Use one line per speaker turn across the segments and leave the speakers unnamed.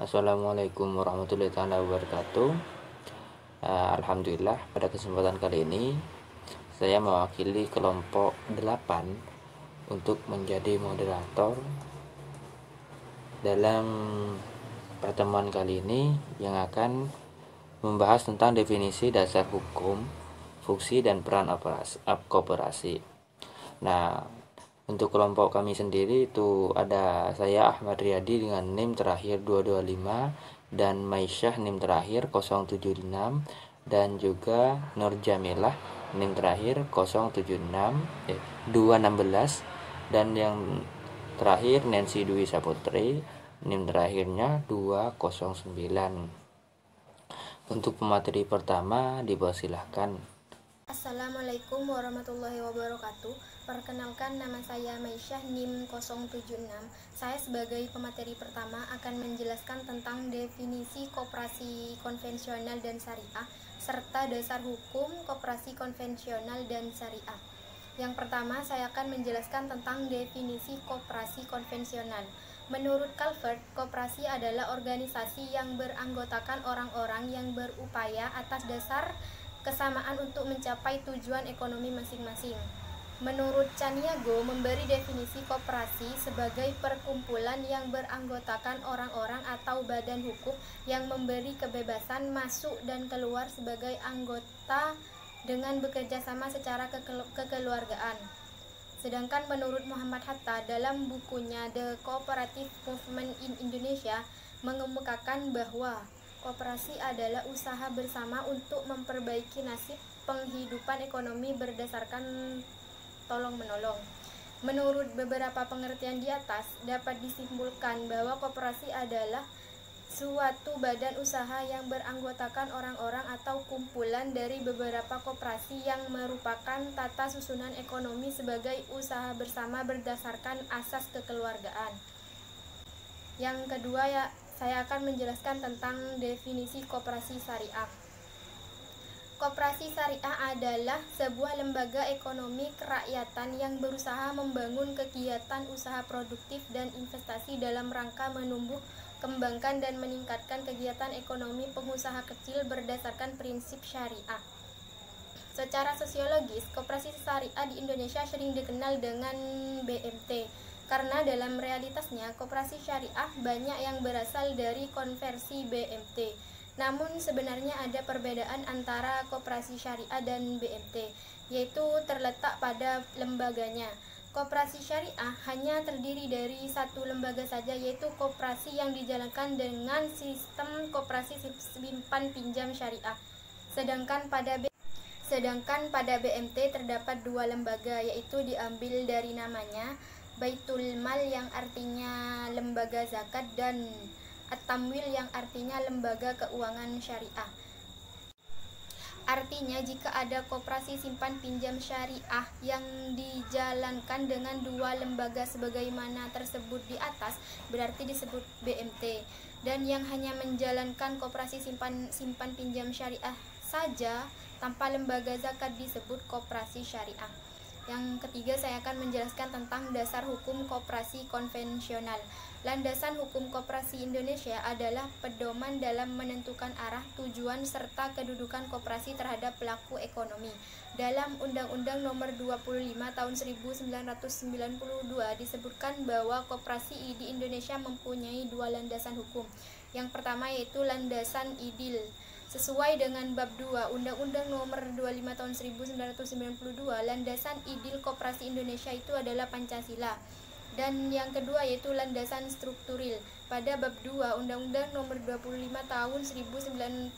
Assalamualaikum warahmatullahi wabarakatuh. Alhamdulillah, pada kesempatan kali ini saya mewakili kelompok 8 untuk menjadi moderator dalam pertemuan kali ini yang akan membahas tentang definisi dasar hukum, fungsi dan peran koperasi. Nah, untuk kelompok kami sendiri itu ada saya Ahmad Riyadi dengan NIM terakhir 225 dan Maisyah NIM terakhir 076 dan juga Nur Jamilah NIM terakhir 216 dan yang terakhir Nancy Dwi Saputri NIM terakhirnya 209. Untuk pemateri pertama dipersilahkan.
Assalamualaikum warahmatullahi wabarakatuh. Perkenalkan, nama saya Maisyah NIM 076. Saya sebagai pemateri pertama akan menjelaskan tentang definisi koperasi konvensional dan syariah serta dasar hukum koperasi konvensional dan syariah. Yang pertama, saya akan menjelaskan tentang definisi koperasi konvensional. Menurut Calvert, koperasi adalah organisasi yang beranggotakan orang-orang yang berupaya atas dasar kesamaan untuk mencapai tujuan ekonomi masing-masing. Menurut Caniago, memberi definisi koperasi sebagai perkumpulan yang beranggotakan orang-orang atau badan hukum yang memberi kebebasan masuk dan keluar sebagai anggota dengan bekerja sama secara kekeluargaan. Sedangkan menurut Muhammad Hatta dalam bukunya The Cooperative Movement in Indonesia mengemukakan bahwa koperasi adalah usaha bersama untuk memperbaiki nasib penghidupan ekonomi berdasarkan tolong-menolong. Menurut beberapa pengertian di atas, dapat disimpulkan bahwa koperasi adalah suatu badan usaha yang beranggotakan orang-orang atau kumpulan dari beberapa koperasi yang merupakan tata susunan ekonomi sebagai usaha bersama berdasarkan asas kekeluargaan. Yang kedua, saya akan menjelaskan tentang definisi koperasi syariah. Koperasi syariah adalah sebuah lembaga ekonomi kerakyatan yang berusaha membangun kegiatan usaha produktif dan investasi dalam rangka menumbuh, kembangkan dan meningkatkan kegiatan ekonomi pengusaha kecil berdasarkan prinsip syariah. Secara sosiologis, koperasi syariah di Indonesia sering dikenal dengan BMT. Karena dalam realitasnya, koperasi syariah banyak yang berasal dari konversi BMT. Namun sebenarnya ada perbedaan antara koperasi syariah dan BMT, yaitu terletak pada lembaganya. Koperasi syariah hanya terdiri dari satu lembaga saja, yaitu koperasi yang dijalankan dengan sistem koperasi simpan pinjam syariah. Sedangkan pada BMT terdapat dua lembaga, yaitu diambil dari namanya, Baitul Mal yang artinya lembaga zakat dan At-Tamwil yang artinya lembaga keuangan syariah. Artinya, jika ada koperasi simpan pinjam syariah yang dijalankan dengan dua lembaga sebagaimana tersebut di atas, berarti disebut BMT. Dan yang hanya menjalankan koperasi simpan pinjam syariah saja tanpa lembaga zakat disebut koperasi syariah. Yang ketiga, saya akan menjelaskan tentang dasar hukum koperasi konvensional. Landasan hukum koperasi Indonesia adalah pedoman dalam menentukan arah, tujuan, serta kedudukan koperasi terhadap pelaku ekonomi. Dalam Undang-Undang Nomor 25 Tahun 1992 disebutkan bahwa koperasi di Indonesia mempunyai dua landasan hukum. Yang pertama yaitu landasan idil. Sesuai dengan bab 2 Undang-Undang Nomor 25 Tahun 1992, landasan idil koperasi Indonesia itu adalah Pancasila. Dan yang kedua yaitu landasan strukturil. Pada bab 2 Undang-Undang Nomor 25 Tahun 1992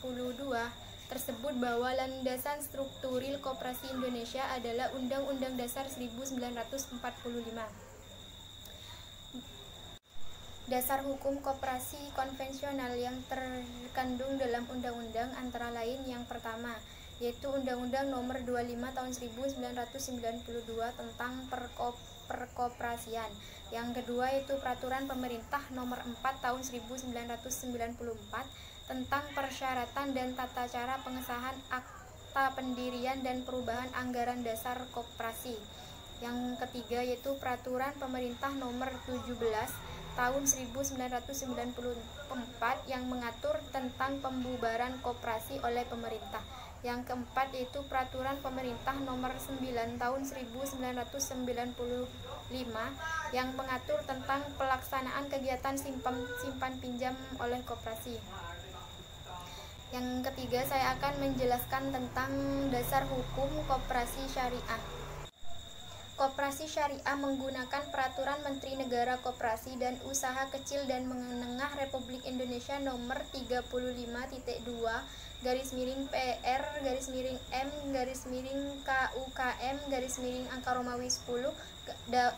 tersebut bahwa landasan strukturil koperasi Indonesia adalah Undang-Undang Dasar 1945. Dasar hukum koperasi konvensional yang terkandung dalam undang-undang antara lain yang pertama, yaitu Undang-Undang Nomor 25 Tahun 1992 tentang perkoperasian. Yang kedua yaitu Peraturan Pemerintah Nomor 4 Tahun 1994 tentang persyaratan dan tata cara pengesahan akta pendirian dan perubahan anggaran dasar koperasi. Yang ketiga yaitu Peraturan Pemerintah Nomor 17 tahun 1994 yang mengatur tentang pembubaran koperasi oleh pemerintah. Yang keempat yaitu Peraturan Pemerintah Nomor 9 Tahun 1995 yang mengatur tentang pelaksanaan kegiatan simpan pinjam oleh koperasi. Yang ketiga, saya akan menjelaskan tentang dasar hukum koperasi syariah. Koperasi syariah menggunakan Peraturan Menteri Negara Koperasi dan Usaha Kecil dan Menengah Republik Indonesia Nomor 35/PR-M/KUKM/Angka Romawi 10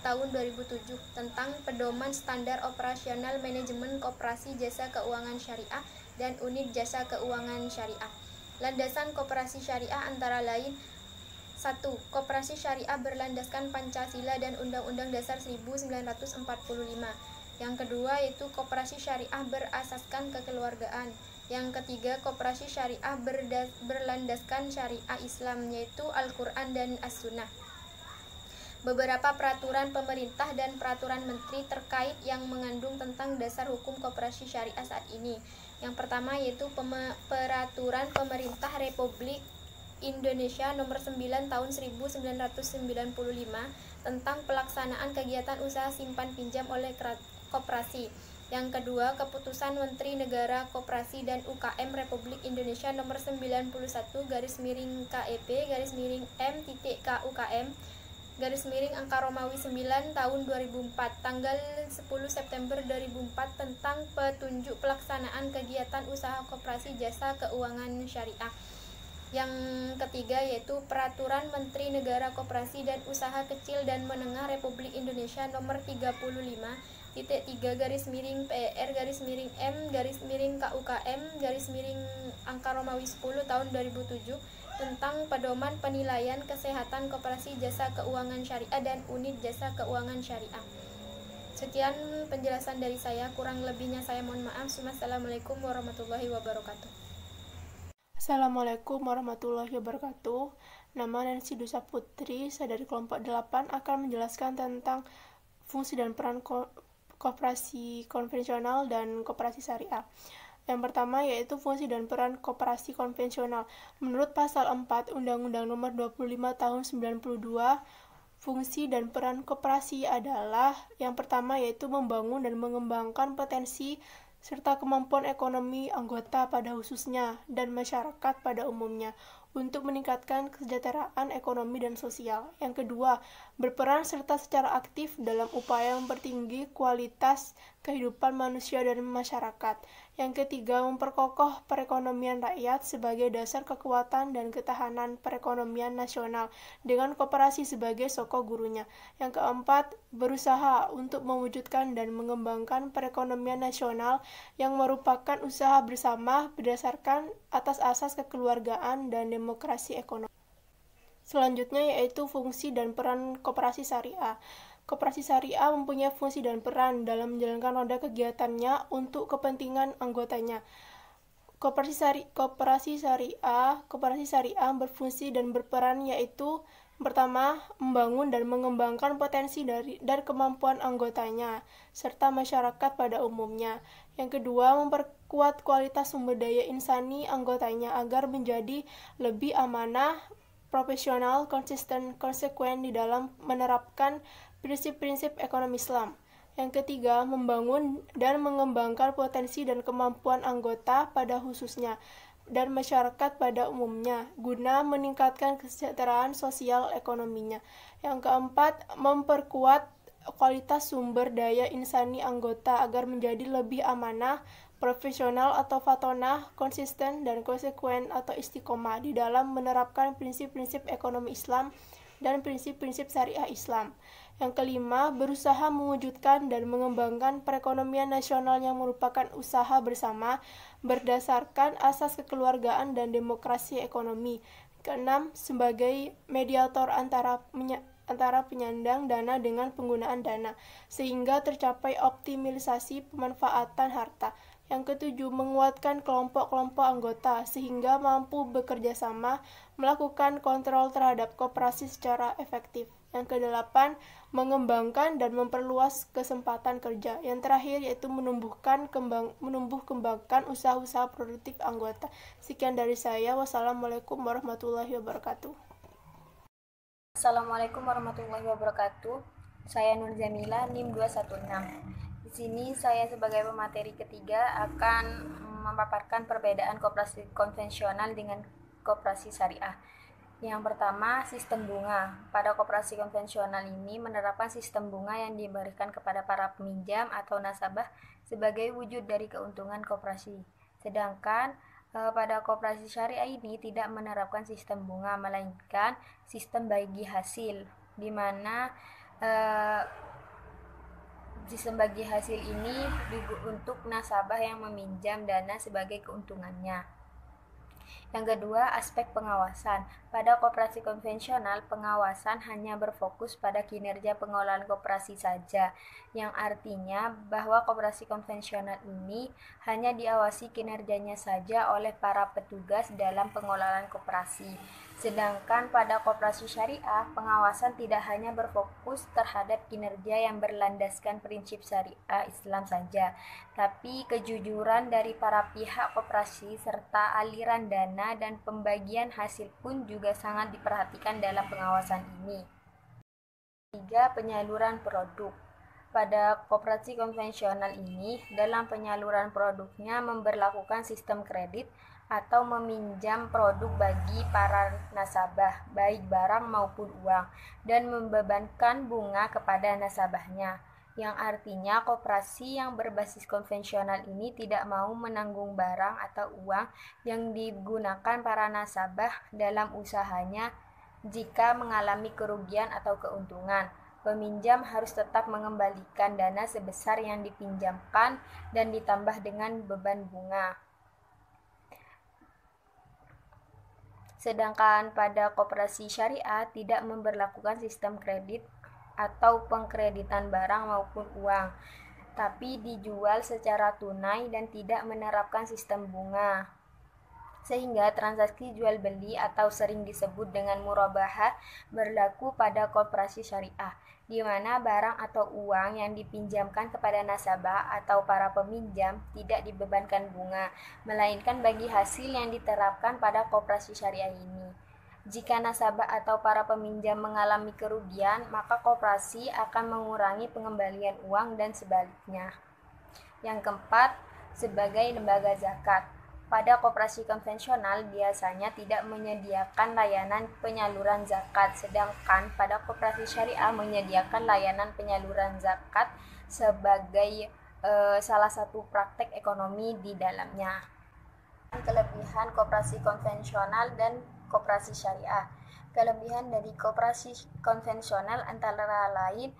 tahun 2007 tentang pedoman standar operasional manajemen koperasi jasa keuangan syariah dan unit jasa keuangan syariah. Landasan koperasi syariah antara lain: 1. Koperasi syariah berlandaskan Pancasila dan Undang-Undang Dasar 1945. Yang kedua yaitu koperasi syariah berasaskan kekeluargaan. Yang ketiga, koperasi syariah berlandaskan syariah Islam, yaitu Al-Quran dan As-Sunnah. Beberapa peraturan pemerintah dan peraturan menteri terkait yang mengandung tentang dasar hukum koperasi syariah saat ini. Yang pertama yaitu Peraturan Pemerintah Republik Indonesia Nomor 9 Tahun 1995 tentang pelaksanaan kegiatan usaha simpan pinjam oleh koperasi. Yang kedua, Keputusan Menteri Negara Koperasi dan UKM Republik Indonesia Nomor 91/M.KUKM/Angka Romawi 9 tahun 2004 tanggal 10 September 2004 tentang petunjuk pelaksanaan kegiatan usaha koperasi jasa keuangan syariah. Yang ketiga yaitu Peraturan Menteri Negara Koperasi dan Usaha Kecil dan Menengah Republik Indonesia Nomor 35.PR-M/KUKM/Angka Romawi 10 tahun 2007 tentang pedoman penilaian kesehatan koperasi jasa keuangan syariah dan unit jasa keuangan syariah. Sekian penjelasan dari saya, kurang lebihnya saya mohon maaf. Wassalamualaikum warahmatullahi wabarakatuh.
Assalamualaikum warahmatullahi wabarakatuh. Nama Nancy Dusa Putri, saya dari kelompok 8 akan menjelaskan tentang fungsi dan peran koperasi konvensional dan koperasi syariah. Yang pertama yaitu fungsi dan peran koperasi konvensional. Menurut pasal 4 Undang-Undang Nomor 25 Tahun 92, fungsi dan peran koperasi adalah yang pertama yaitu membangun dan mengembangkan potensi serta kemampuan ekonomi anggota pada khususnya dan masyarakat pada umumnya untuk meningkatkan kesejahteraan ekonomi dan sosial. Yang kedua, berperan serta secara aktif dalam upaya mempertinggi kualitas kehidupan manusia dan masyarakat. Yang ketiga, memperkokoh perekonomian rakyat sebagai dasar kekuatan dan ketahanan perekonomian nasional dengan koperasi sebagai soko gurunya. Yang keempat, berusaha untuk mewujudkan dan mengembangkan perekonomian nasional yang merupakan usaha bersama berdasarkan atas asas kekeluargaan dan demokrasi ekonomi. Selanjutnya yaitu fungsi dan peran koperasi syariah. Koperasi syariah mempunyai fungsi dan peran dalam menjalankan roda kegiatannya untuk kepentingan anggotanya. Koperasi syariah berfungsi dan berperan yaitu pertama, membangun dan mengembangkan potensi dan kemampuan anggotanya serta masyarakat pada umumnya. Yang kedua, memperkuat kualitas sumber daya insani anggotanya agar menjadi lebih amanah, profesional, konsisten, konsekuen di dalam menerapkan prinsip-prinsip ekonomi Islam. Yang ketiga, membangun dan mengembangkan potensi dan kemampuan anggota pada khususnya dan masyarakat pada umumnya guna meningkatkan kesejahteraan sosial ekonominya. Yang keempat, memperkuat kualitas sumber daya insani anggota agar menjadi lebih amanah, profesional atau fatonah, konsisten dan konsekuen atau istiqomah di dalam menerapkan prinsip-prinsip ekonomi Islam dan prinsip-prinsip syariah Islam. Yang kelima, berusaha mewujudkan dan mengembangkan perekonomian nasional yang merupakan usaha bersama berdasarkan asas kekeluargaan dan demokrasi ekonomi. Keenam, sebagai mediator antara penyandang dana dengan penggunaan dana, sehingga tercapai optimalisasi pemanfaatan harta. Yang ketujuh, menguatkan kelompok-kelompok anggota sehingga mampu bekerja sama melakukan kontrol terhadap koperasi secara efektif. Yang kedelapan, mengembangkan dan memperluas kesempatan kerja. Yang terakhir yaitu menumbuh kembangkan usaha-usaha produktif anggota. Sekian dari saya. Wassalamualaikum warahmatullahi wabarakatuh.
Assalamualaikum warahmatullahi wabarakatuh. Saya Nur Jamila, NIM 216. Di sini saya sebagai pemateri ketiga akan memaparkan perbedaan koperasi konvensional dengan koperasi syariah. Yang pertama, sistem bunga. Pada koperasi konvensional ini menerapkan sistem bunga yang diberikan kepada para peminjam atau nasabah sebagai wujud dari keuntungan koperasi. Sedangkan pada koperasi syariah ini tidak menerapkan sistem bunga, melainkan sistem bagi hasil, di mana sistem bagi hasil ini untuk nasabah yang meminjam dana sebagai keuntungannya. Yang kedua, aspek pengawasan. Pada koperasi konvensional, pengawasan hanya berfokus pada kinerja pengelolaan koperasi saja, yang artinya bahwa koperasi konvensional ini hanya diawasi kinerjanya saja oleh para petugas dalam pengelolaan koperasi. Sedangkan pada koperasi syariah, pengawasan tidak hanya berfokus terhadap kinerja yang berlandaskan prinsip syariah Islam saja, tapi kejujuran dari para pihak koperasi serta aliran dana dan pembagian hasil pun juga sangat diperhatikan dalam pengawasan ini. 3. Penyaluran produk. Pada koperasi konvensional ini, dalam penyaluran produknya memberlakukan sistem kredit atau meminjam produk bagi para nasabah, baik barang maupun uang, dan membebankan bunga kepada nasabahnya, yang artinya koperasi yang berbasis konvensional ini tidak mau menanggung barang atau uang yang digunakan para nasabah dalam usahanya. Jika mengalami kerugian atau keuntungan, peminjam harus tetap mengembalikan dana sebesar yang dipinjamkan dan ditambah dengan beban bunga. Sedangkan pada koperasi syariah tidak memberlakukan sistem kredit atau pengkreditan barang maupun uang, tapi dijual secara tunai dan tidak menerapkan sistem bunga. Sehingga transaksi jual beli atau sering disebut dengan murabahah berlaku pada koperasi syariah, di mana barang atau uang yang dipinjamkan kepada nasabah atau para peminjam tidak dibebankan bunga, melainkan bagi hasil yang diterapkan pada koperasi syariah ini. Jika nasabah atau para peminjam mengalami kerugian, maka koperasi akan mengurangi pengembalian uang dan sebaliknya. Yang keempat, sebagai lembaga zakat. Pada koperasi konvensional biasanya tidak menyediakan layanan penyaluran zakat, sedangkan pada koperasi syariah menyediakan layanan penyaluran zakat sebagai salah satu praktek ekonomi di dalamnya. Kelebihan koperasi konvensional dan koperasi syariah. Kelebihan dari koperasi konvensional antara lain: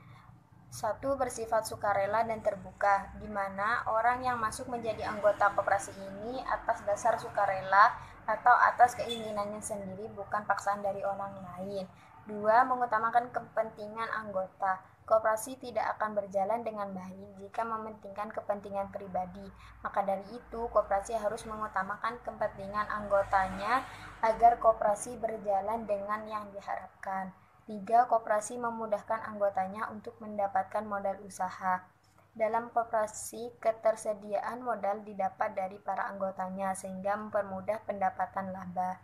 1. Bersifat sukarela dan terbuka, di mana orang yang masuk menjadi anggota koperasi ini atas dasar sukarela atau atas keinginannya sendiri, bukan paksaan dari orang lain. 2. Mengutamakan kepentingan anggota. Koperasi tidak akan berjalan dengan baik jika mementingkan kepentingan pribadi. Maka dari itu, koperasi harus mengutamakan kepentingan anggotanya agar koperasi berjalan dengan yang diharapkan. 3. Koperasi memudahkan anggotanya untuk mendapatkan modal usaha. Dalam koperasi, ketersediaan modal didapat dari para anggotanya sehingga mempermudah pendapatan laba.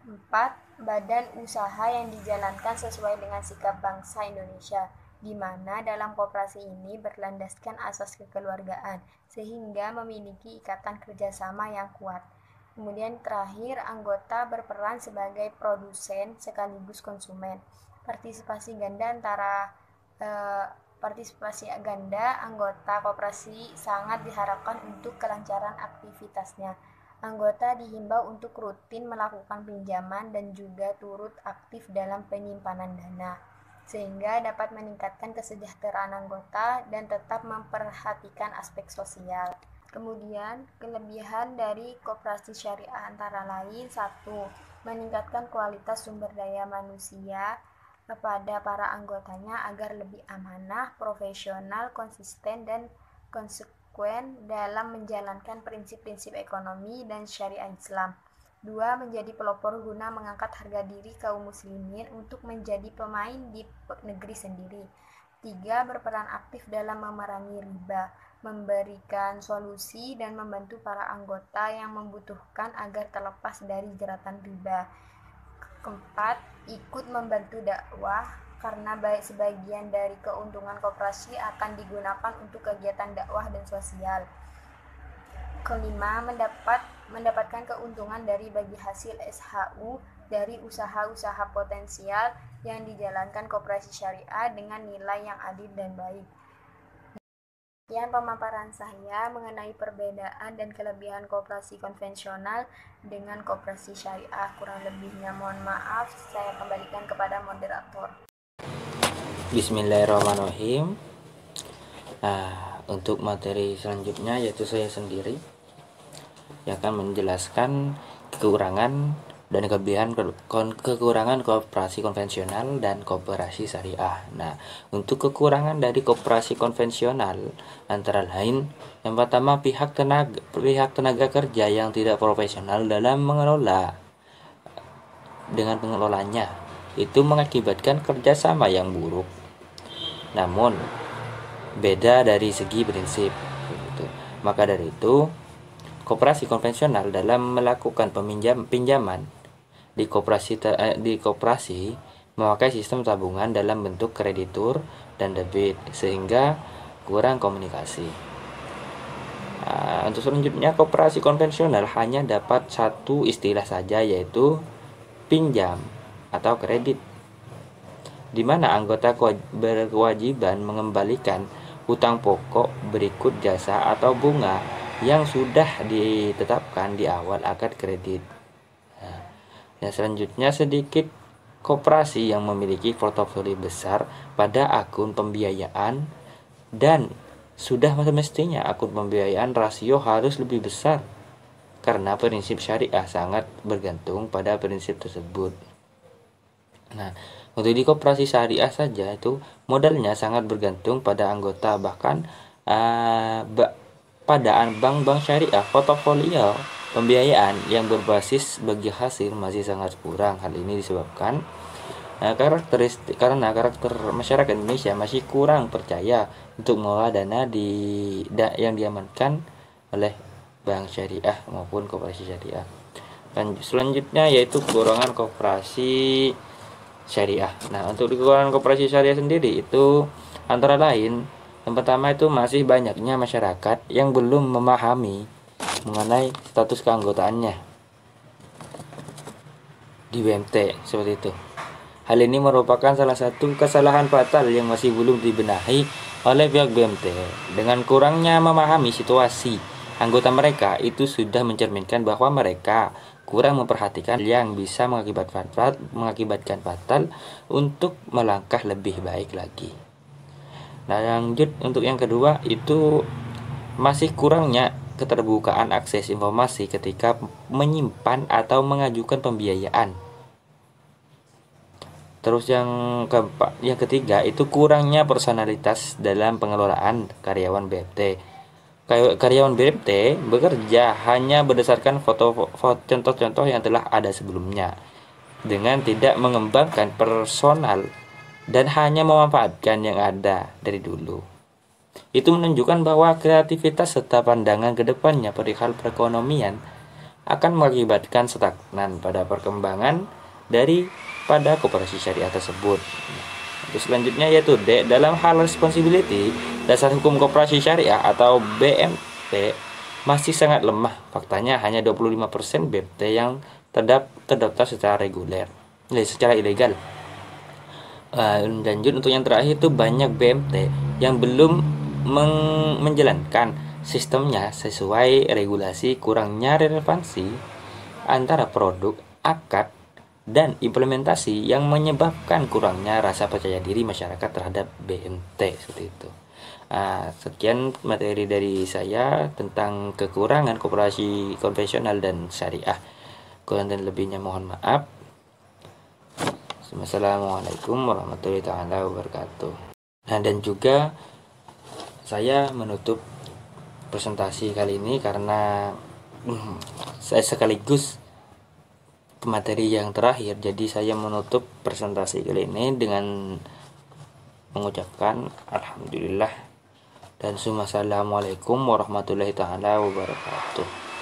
4. Badan usaha yang dijalankan sesuai dengan sikap bangsa Indonesia, di mana dalam koperasi ini berlandaskan asas kekeluargaan sehingga memiliki ikatan kerjasama yang kuat. Kemudian terakhir, anggota berperan sebagai produsen sekaligus konsumen. Partisipasi ganda anggota koperasi sangat diharapkan untuk kelancaran aktivitasnya. Anggota dihimbau untuk rutin melakukan pinjaman dan juga turut aktif dalam penyimpanan dana, sehingga dapat meningkatkan kesejahteraan anggota dan tetap memperhatikan aspek sosial. Kemudian, kelebihan dari koperasi syariah antara lain: 1. Meningkatkan kualitas sumber daya manusia kepada para anggotanya agar lebih amanah, profesional, konsisten, dan konsekuen dalam menjalankan prinsip-prinsip ekonomi dan syariah Islam. 2. Menjadi pelopor guna mengangkat harga diri kaum muslimin untuk menjadi pemain di negeri sendiri. 3. Berperan aktif dalam memerangi riba, memberikan solusi dan membantu para anggota yang membutuhkan agar terlepas dari jeratan riba. 4. Ikut membantu dakwah karena sebagian dari keuntungan koperasi akan digunakan untuk kegiatan dakwah dan sosial. 5. Mendapatkan keuntungan dari bagi hasil SHU dari usaha-usaha potensial yang dijalankan koperasi syariah dengan nilai yang adil dan baik. Sekian pemaparan saya mengenai perbedaan dan kelebihan koperasi konvensional dengan koperasi syariah. Kurang lebihnya mohon maaf, saya kembalikan kepada moderator.
Bismillahirrahmanirrahim. Nah, untuk materi selanjutnya yaitu saya sendiri yang akan menjelaskan kekurangan dan kekurangan koperasi konvensional dan koperasi syariah. Nah, untuk kekurangan dari koperasi konvensional antara lain, yang pertama pihak tenaga kerja yang tidak profesional dalam mengelola dengan pengelolanya, itu mengakibatkan kerjasama yang buruk. Namun beda dari segi prinsip. Maka dari itu, koperasi konvensional dalam melakukan pinjaman di koperasi memakai sistem tabungan dalam bentuk kreditur dan debit sehingga kurang komunikasi. Untuk selanjutnya, koperasi konvensional hanya dapat satu istilah saja, yaitu pinjam atau kredit, di mana anggota berkewajiban mengembalikan hutang pokok berikut jasa atau bunga yang sudah ditetapkan di awal akad kredit. Yang selanjutnya, sedikit koperasi yang memiliki portofolio besar pada akun pembiayaan, dan sudah semestinya akun pembiayaan rasio harus lebih besar karena prinsip syariah sangat bergantung pada prinsip tersebut. Nah, untuk di koperasi syariah saja itu modalnya sangat bergantung pada anggota, bahkan pada bank-bank syariah portofolio pembiayaan yang berbasis bagi hasil masih sangat kurang. Hal ini disebabkan karena karakter masyarakat Indonesia masih kurang percaya untuk mengelola dana yang diamankan oleh bank syariah maupun koperasi syariah. Dan selanjutnya yaitu kekurangan koperasi syariah. Nah, untuk kekurangan koperasi syariah sendiri itu antara lain, yang pertama itu masih banyaknya masyarakat yang belum memahami mengenai status keanggotaannya di BMT seperti itu. Hal ini merupakan salah satu kesalahan fatal yang masih belum dibenahi oleh pihak BMT. Dengan kurangnya memahami situasi anggota mereka, itu sudah mencerminkan bahwa mereka kurang memperhatikan yang bisa mengakibatkan fatal untuk melangkah lebih baik lagi. Nah, lanjut untuk yang kedua itu masih kurangnya keterbukaan akses informasi ketika menyimpan atau mengajukan pembiayaan. Terus yang ketiga itu kurangnya personalitas dalam pengelolaan karyawan BMT. Karyawan BMT bekerja hanya berdasarkan contoh-contoh yang telah ada sebelumnya, dengan tidak mengembangkan personal dan hanya memanfaatkan yang ada dari dulu. Itu menunjukkan bahwa kreativitas serta pandangan ke depannya perihal perekonomian akan mengakibatkan stagnan pada perkembangan daripada koperasi syariah tersebut. Terus selanjutnya yaitu D, dalam hal responsibility, dasar hukum koperasi syariah atau BMT masih sangat lemah. Faktanya hanya 25% BMT yang terdaftar secara ilegal. Lanjut untuk yang terakhir itu banyak BMT yang belum menjalankan sistemnya sesuai regulasi. Kurangnya relevansi antara produk, akad, dan implementasi yang menyebabkan kurangnya rasa percaya diri masyarakat terhadap BMT seperti itu. Sekian materi dari saya tentang kekurangan koperasi konvensional dan syariah. Kurang dan lebihnya mohon maaf. Assalamualaikum warahmatullahi wabarakatuh. Nah, dan juga saya menutup presentasi kali ini karena saya sekaligus materi yang terakhir. Jadi saya menutup presentasi kali ini dengan mengucapkan alhamdulillah dan assalamualaikum warahmatullahi taala wabarakatuh.